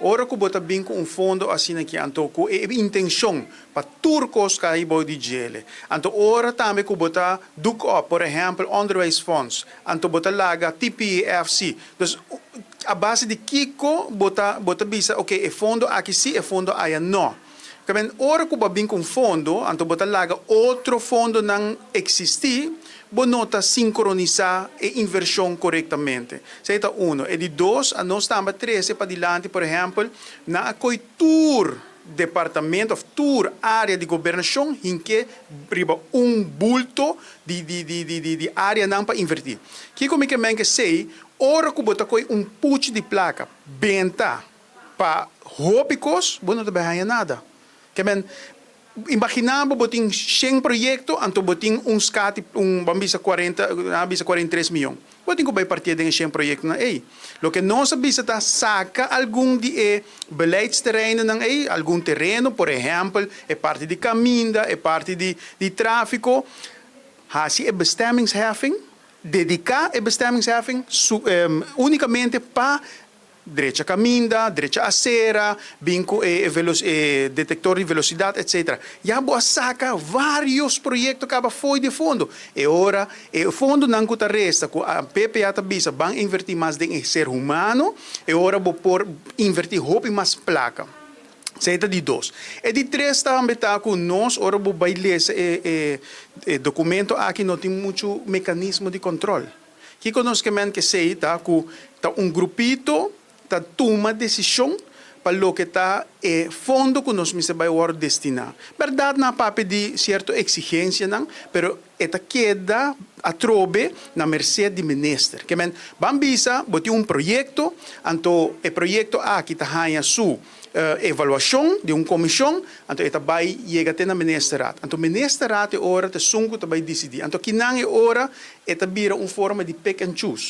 ora que bota bem com fundo asina que anto com intenção para turcos que ibo de gele. Anto ora também que bota duk up, por exemplo, onderwijsfonds. Anto bota laga TPFC. Dus a base de Kiko bota bisa, ok, e fundo aqui sim, e fundo aí não. Kamen ora que bota bem com fundo, anto bota laga outro fundo não existir, bonota sincronizar e inversão corretamente. Seita uno. E de dois, a nós estamos 13 para diante, por exemplo, na tour departamento, tour área de governação, em que riba bulto de área não para invertir. Que como que sei, ora que bota push de placa, benta, para rópicos, não te vai nada. Que imaginamos botin 100 proyectos, anto botin skati bambisa 43 milhões. Botin ko ba partir de 100 proyectos na Lo que nós bisa ta saca algum de beleidsterreinen na algum terreno, por exemplo, é parte de caminda, é parte de tráfico. Hasi é bestemmingsheffing, dedicar é bestemmingsheffing unicamente para direita caminda, direita acera, binco detector de velocidade, etc. Já boa saca vários projetos que foi de fundo. E ora, o fundo não custa resta, com a PPA tabisa, vão invertir mais em ser humano, e ora vou por invertir roupa mais placa. Seita de dois. E de três também está com nós, ora vou ler esse documento aqui, não tem muito mecanismo de controle. Que conosco que sei, tá com grupito, ta toma decisão para o que está fundo que nós vai destinar. Verdade, na papel de certa exigência, não, pero esta queda a trobe na mercê de mester. Que bambisa botou projeto, então o projeto aqui está ganha sua evaluação de comissão, então esta vai chegar até na ministerat. Então ministerat é hora de sungo vai decidir. Então que não é hora, esta vira forma de pick and choose.